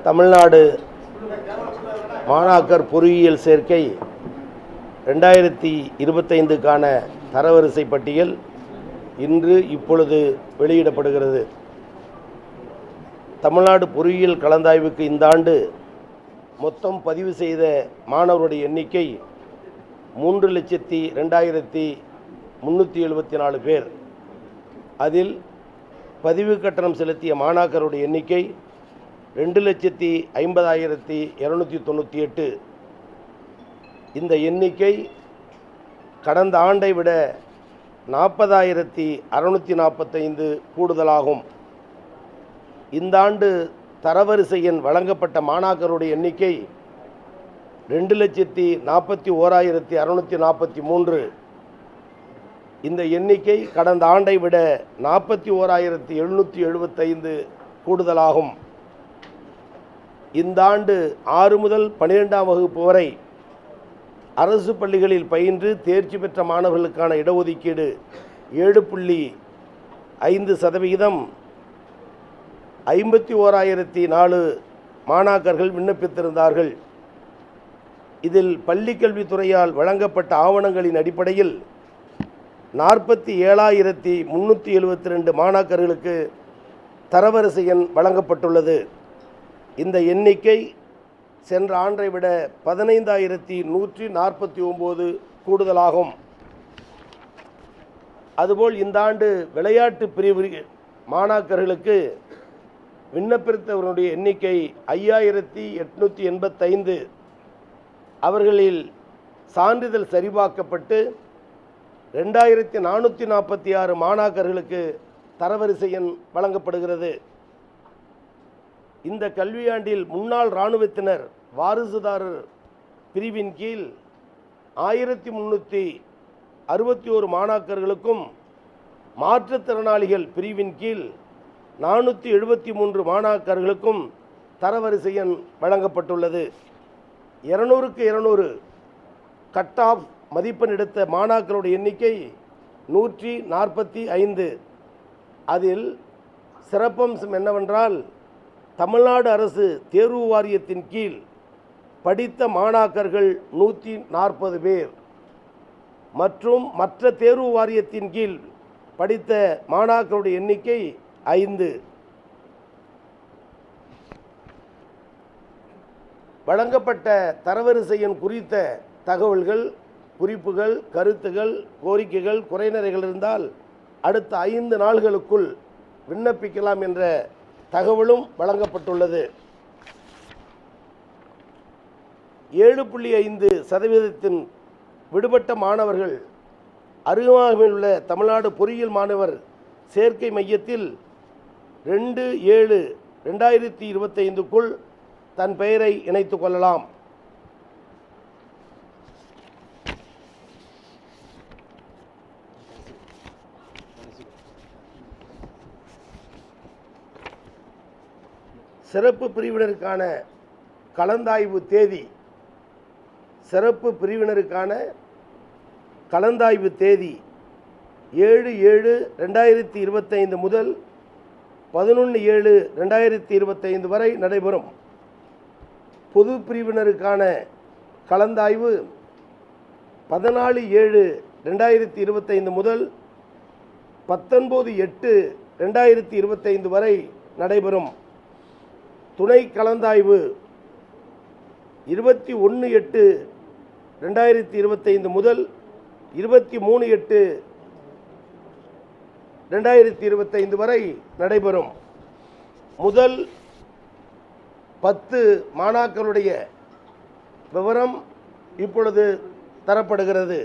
தமிழ்நாடு மாணாக்கர் பொறியியல் சேர்க்கை 2025க்கான தரவரிசை பட்டியல் இப்பொழுது வெளியிடப்படுகிறது. தமிழ்நாடு பொறியியல் கலந்தாய்வுக்கு இந்த ஆண்டு மொத்தம் பதிவு செய்த மாணவருடைய எண்ணிக்கை 3,02,374 பேர். அதில் பதிவு கட்டணம் செலுத்திய மாணாக்கருடைய எண்ணிக்கை 2,50,298. இந்த எண்ணிக்கை கடந்த ஆண்டை விட 40,645 கூடுதலாகும். இந்த ஆண்டு தரவரிசை எண் வழங்கப்பட்ட மாணாக்கருடைய எண்ணிக்கை 2,41,643. இந்த எண்ணிக்கை கடந்த ஆண்டை விட 41,775 கூடுதலாகும். இந்த ஆண்டு 6 முதல் 12ஆம் வகுப்பு வரை அரசு பள்ளிகளில் பயின்று தேர்ச்சி பெற்ற மாணவர்களுக்கான இடஒதுக்கீடு 7.5%. 51,004 மாணாக்கர்கள் விண்ணப்பித்திருந்தார்கள். இதில் பள்ளிக்கல்வித்துறையால் வழங்கப்பட்ட ஆவணங்களின் அடிப்படையில் 47,372 மாணாக்கர்களுக்கு தரவரிசை எண் வழங்கப்பட்டுள்ளது. இந்த எண்ணிக்கை சென்ற ஆண்டை விட 15,149 கூடுதலாகும். அதுபோல் இந்த ஆண்டு விளையாட்டு பிரிவு மாணாக்கர்களுக்கு விண்ணப்பித்தவர்களுடைய எண்ணிக்கை 5,885. அவர்களில் சான்றிதழ் சரிபார்க்கப்பட்டு 2,446 மாணாக்கர்களுக்கு தரவரிசை எண் வழங்கப்படுகிறது. இந்த கல்வியாண்டில் முன்னாள் இராணுவத்தினர் வாரிசுதாரர் பிரிவின் கீழ் 1,361 மாணாக்கர்களுக்கும் மாற்றுத்திறனாளிகள் பிரிவின் கீழ் 473 மாணாக்கர்களுக்கும் தரவரிசை எண் வழங்கப்பட்டுள்ளது. 200க்கு 200 கட் ஆஃப் மதிப்பெண் எடுத்த மாணாக்கருடைய எண்ணிக்கை 145. அதில் சிறப்பம்சம் என்னவென்றால், தமிழ்நாடு அரசு தேர்வு வாரியத்தின் கீழ் படித்த மாணாக்கர்கள் 140 பேர் மற்றும் மற்ற தேர்வு வாரியத்தின் கீழ் படித்த மாணாக்கருடைய எண்ணிக்கை 5. வழங்கப்பட்ட தரவரிசை எண் குறித்த தகவல்கள், குறிப்புகள், கருத்துகள், கோரிக்கைகள், குறைநிறைகள் இருந்தால் அடுத்த 5 நாள்களுக்குள் விண்ணப்பிக்கலாம் என்ற தகவலும் வழங்கப்பட்டுள்ளது. 7.5% விடுபட்ட மாணவர்கள் அருகாமையில் உள்ள தமிழ்நாடு பொறியியல் மாணவர் சேர்க்கை மையத்தில் 2/7/2025க்குள் தன் பெயரை இணைத்துக் கொள்ளலாம். சிறப்பு பிரிவினருக்கான கலந்தாய்வு தேதி 7/7/2025 முதல் 11/7/2025 வரை நடைபெறும். பொது பிரிவினருக்கான கலந்தாய்வு 14/7/2025 முதல் 19/8/2025 வரை நடைபெறும். துணை கலந்தாய்வு 21/8/2025 முதல் 23/8/2025 வரை நடைபெறும். முதல் 10 மாணாக்கருடைய விவரம் இப்பொழுது தரப்படுகிறது.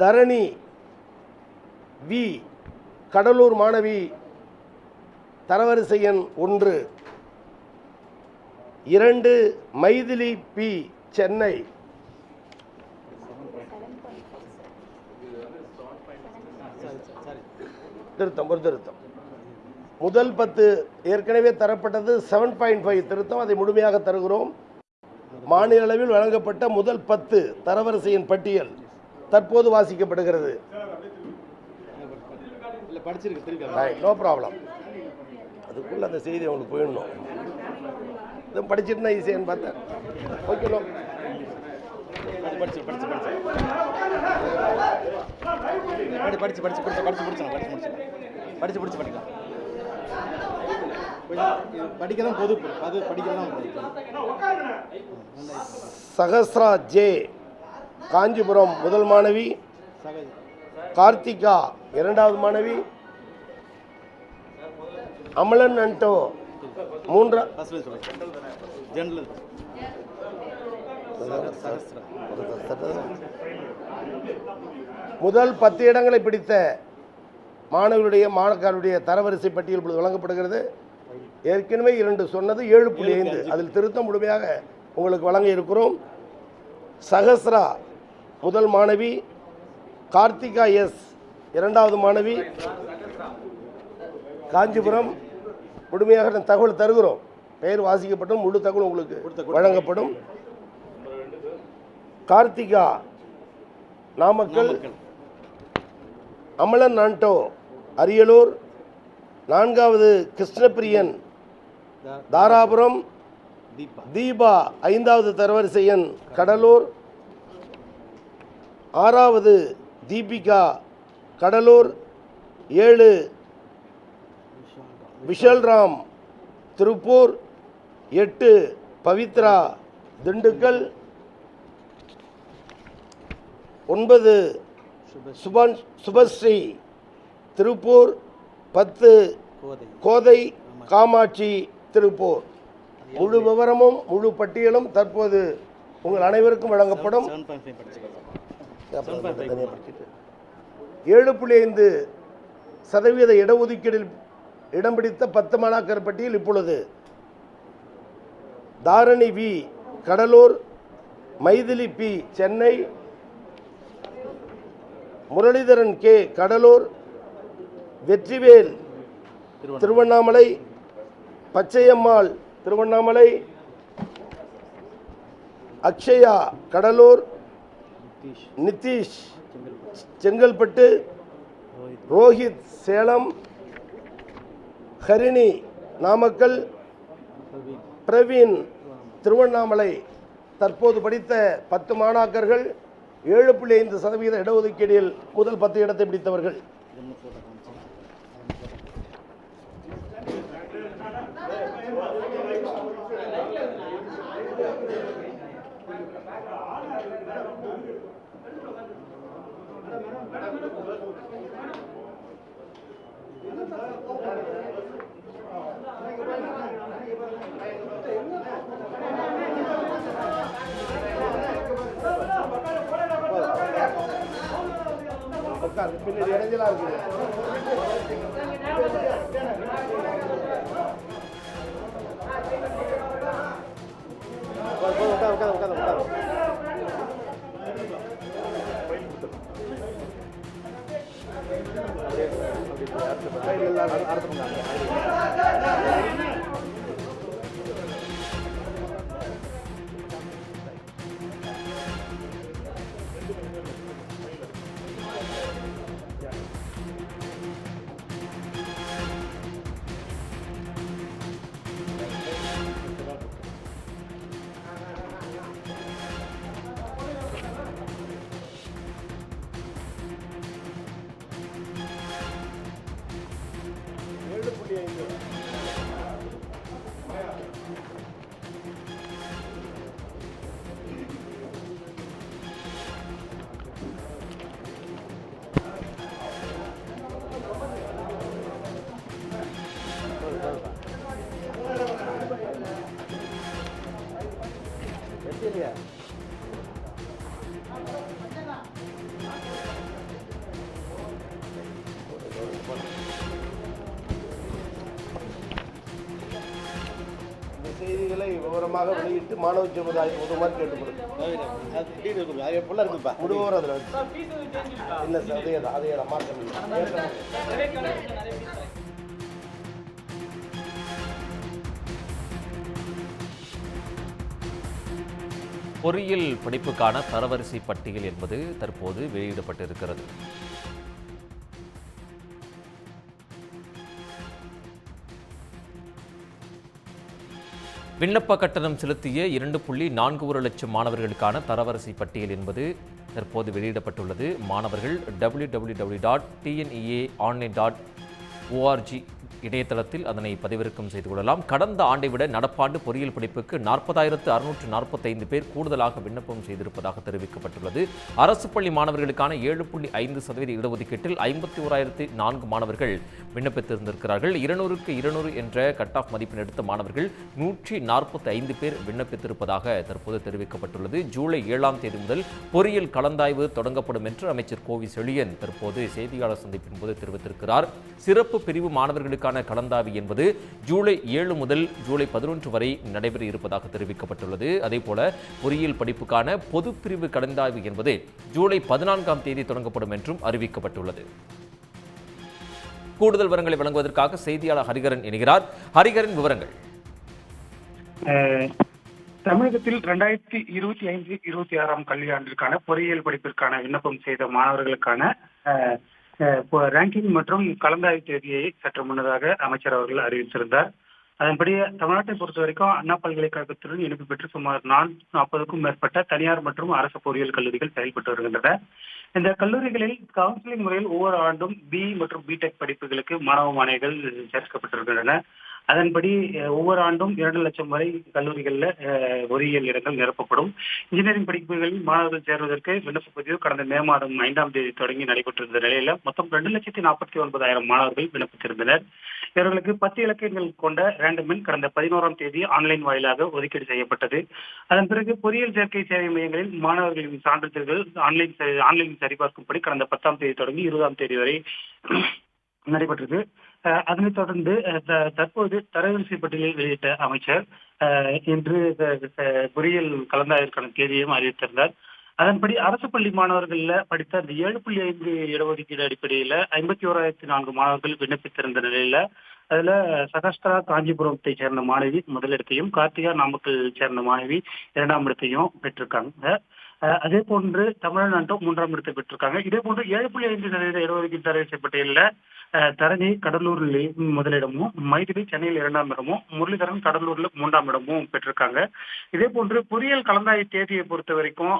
தரணி வி, கடலூர் மாணவி, தரவரிசை எண் 1. 2 மைதிலி பி, சென்னை. திருத்தம். முதல் 10 ஏற்கனவே தரப்பட்டது 7.5 திருத்தம், அதை முழுமையாக தருகிறோம். மாநில அளவில் வழங்கப்பட்ட முதல் 10 தரவரிசையின் பட்டியல் தற்போது வாசிக்கப்படுகிறது. No problem. அதுக்குள்ள அந்த செய்தி அவங்களுக்கு போயிடணும். இதை படிச்சுட்டுனா ஈஸியான்னு பார்த்தேன். ஓகே, சகஸ்ரா ஜே காஞ்சிபுரம் முதல் மாணவி, கார்த்திகா இரண்டாவது மாணவி, அமலன் அண்டோ முதல் 10 இடங்களை பிடித்த மாணவர்களுடைய தரவரிசை பட்டியல் இப்பொழுது வழங்கப்படுகிறது. ஏற்கனவே 2 சொன்னது 7.5, அதில் திருத்தம் முழுமையாக உங்களுக்கு வழங்க இருக்கிறோம். சகஸ்ரா முதல் மாணவி, கார்த்திகா எஸ் இரண்டாவது மாணவி, காஞ்சிபுரம். முழுமையாக தகவல் தருகிறோம். பெயர் வாசிக்கப்படும், முழு தகவல் உங்களுக்கு வழங்கப்படும். கார்த்திகா நாமக்கல், அமலன் ஆண்டோ அரியலூர், 4வது கிருஷ்ணபிரியன் தாராபுரம், தீபா 5வது தரவரிசை எண் கடலூர், 6வது தீபிகா கடலூர், 7 விஷல்ராம் திருப்பூர், 8 பவித்ரா திண்டுக்கல், 9 சுபஸ்ரீ திருப்பூர், 10 கோதை காமாட்சி திருப்பூர். முழு விவரமும் முழு பட்டியலும் தற்போது உங்கள் அனைவருக்கும் வழங்கப்படும். 7.5% இடஒதுக்கீடில் இடம் பிடித்த 10 மாணாக்கர் பட்டியல் இப்பொழுது Dharani V Cuddalore, Mythili P Chennai, Muralidharan K Cuddalore, Vetrivel Tiruvannamalai, Pachaiyammal Tiruvannamalai, Akshaya Cuddalore, Nitish Chengalpattu, Rohit Salem, Harini Namakkal, Praveen Tiruvannamalai. தற்போது படித்த 10 மாணாக்கர்கள் 7.5% இடஒதுக்கீடில் முதல் 10 இடத்தை பிடித்தவர்கள். பின்னாடி இடைஞ்சலா இருக்கு. செய்திகளை விவரமாக வெளியிட்டு மாணவ சமுதாயம் உதவுமாறு கேட்டுக்கொள்ளும். முழுவதும் அதில் இல்லை சார், அதே மாற்றம் இல்லை. பொறியியல் படிப்புக்கான தரவரிசை பட்டியல் என்பது தற்போது வெளியிடப்பட்டிருக்கிறது. விண்ணப்ப கட்டணம் செலுத்திய 2.41 லட்சம் மாணவர்களுக்கான தரவரிசை பட்டியல் என்பது தற்போது வெளியிடப்பட்டுள்ளது. மாணவர்கள் www.tneaonline.org இணையதளத்தில் அதனை பதிவிறக்கம் செய்து கொள்ளலாம். கடந்த ஆண்டை விட நடப்பாண்டு பொறியியல் படிப்புக்கு 40,645 பேர் கூடுதலாக விண்ணப்பம் செய்திருப்பதாக தெரிவிக்கப்பட்டுள்ளது. அரசு பள்ளி மாணவர்களுக்கான 7.5% இடஒதுக்கீட்டில் 51,004 மாணவர்கள் விண்ணப்பித்திருந்திருக்கிறார்கள். 200க்கு 200 என்ற கட் ஆஃப் மதிப்பெண் எடுத்த மாணவர்கள் 145 பேர் விண்ணப்பித்திருப்பதாக தற்போது தெரிவிக்கப்பட்டுள்ளது. ஜூலை 7ஆம் தேதி முதல் பொறியியல் கலந்தாய்வு தொடங்கப்படும் என்று அமைச்சர் கோவி செழியன் தற்போது செய்தியாளர் சந்திப்பின் போது தெரிவித்திருக்கிறார். சிறப்பு பிரிவு மாணவர்களுக்கான கலந்தாய்வு என்பது ஜூலை 7 முதல் ஜூலை 11 வரை நடைபெற இருப்பதாக தெரிவிக்கப்பட்டுள்ளது. அதேபோல பொறியியல் படிப்புக்கான பொது பிரிவு கலந்தாய்வு என்பது ஜூலை 14ஆம் தேதி தொடங்கப்படும் என்றும் அறிவிக்கப்பட்டுள்ளது. கூடுதல் விவரங்களை வழங்குவதற்காக செய்தியாளர் ஹரிகரன் இணைகிறார். ஹரிகரன், விவரங்கள். தமிழகத்தில் 2025-26ஆம் கல்வியாண்டிற்கான பொறியியல் படிப்பிற்கான விண்ணப்பம் செய்த மாணவர்களுக்கான ரேங்கிங் மற்றும் கலந்தாய்வு தேதியை சற்று முன்னதாக அமைச்சர் அவர்கள் அறிவித்திருந்தார். அதன்படி தமிழ்நாட்டை பொறுத்த வரைக்கும் அண்ணா பல்கலைக்கழகத்துடன் இணைப்பு பெற்று சுமார் 40க்கும் மேற்பட்ட தனியார் மற்றும் அரசு பொறியியல் கல்லூரிகள் செயல்பட்டு வருகின்றன. இந்த கல்லூரிகளில் கவுன்சிலிங் முறையில் ஒவ்வொரு ஆண்டும் பி மற்றும் பிடெக் படிப்புகளுக்கு மாணவ மாணவிகள் சேர்க்கப்பட்டிருக்கின்றன. அதன்படி ஒவ்வொரு ஆண்டும் 2 லட்சம் வரை கல்லூரிகளில் பொறியியல் இடங்கள் நிரப்பப்படும். இன்ஜினியரிங் படிப்புகளில் மாணவர்கள் சேர்வதற்கு விண்ணப்ப பதிவு கடந்த மே மாதம் 5ஆம் தேதி தொடங்கி நடைபெற்றிருந்த நிலையில மொத்தம் 2,49,000 மாணவர்கள் விண்ணப்பித்திருந்தனர். இவர்களுக்கு 10 இலக்கங்கள் கொண்ட ரேண்டம் எண் கடந்த 11ஆம் தேதி ஆன்லைன் வாயிலாக ஒதுக்கீடு செய்யப்பட்டது. அதன் பிறகு பொறியியல் சேர்க்கை சேவை மையங்களில் மாணவர்களின் சான்றிதழ்கள் ஆன்லைன் சரிபார்க்கும்படி கடந்த 10ஆம் தேதி தொடங்கி 20ஆம் தேதி வரை நடைபெற்றது. அதனைத் தொடர்ந்து தற்போது தரவரிசை பட்டியலில் வெளியிட்ட அமைச்சர் இன்று பொறியியல் கலந்தாய்விற்கான தேதியையும் அறிவித்திருந்தார். அதன்படி அரசு பள்ளி மாணவர்கள படித்த அந்த 7.5 இடஒதுக்கீடு அடிப்படையில 51,004 மாணவர்கள் விண்ணப்பித்திருந்த நிலையில அதுல சகஸ்திரா காஞ்சிபுரத்தை சேர்ந்த மாணவி முதலிடத்தையும், கார்த்திகா நாமக்கல் சேர்ந்த மாணவி 2ஆம் இடத்தையும் பெற்றிருக்காங்க. அதே போன்று தமிழ்நாடு 3ஆம் இடத்தை பெற்றிருக்காங்க. இதே போன்று 7.5% இடஒதுக்கீடு தரவரிசை பட்டியலில் தரணி கடலூரில் முதலிடமும், மைதிலி சென்னையில் 2ஆம் இடமும், முரளிதரன் கடலூர்ல 3ஆம் இடமும் பெற்றிருக்காங்க. இதே போன்று பொறியியல் கலந்தாய்வு தேதியை பொறுத்த வரைக்கும்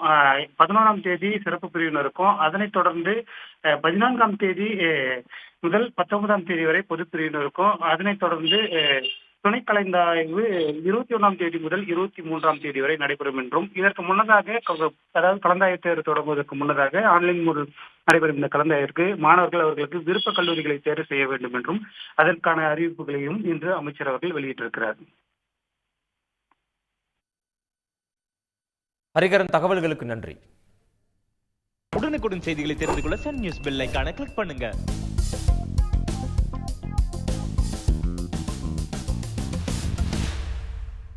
11ஆம் தேதி சிறப்பு பிரிவினருக்கும், அதனைத் தொடர்ந்து 14ஆம் தேதி முதல் 19ஆம் தேதி வரை பொது பிரிவினருக்கும், அதனைத் தொடர்ந்து துணை கலந்தாய்வு 21ஆம் தேதி முதல் 23ஆம் தேதி வரை நடைபெறும் என்றும், இதற்கு முன்னதாக அதாவது கலந்தாய்வு தேர்வு தொடங்குவதற்கு முன்னதாக ஆன்லைன் முறையில் நடைபெறும் இந்த கலந்தாய்விற்கு மாணவர்கள் அவர்களுக்கு விருப்ப கல்லூரிகளை தேர்வு செய்ய வேண்டும் என்றும் அதற்கான அறிவிப்புகளையும் இன்று அமைச்சர் அவர்கள் வெளியிட்டிருக்கிறார். ஹரிகரன், தகவல்களுக்கு நன்றி. உடனுக்குடன் செய்திகளை தெரிந்து கொள்ள சன் நியூஸ் பெல் ஐகானை கிளிக் பண்ணுங்க.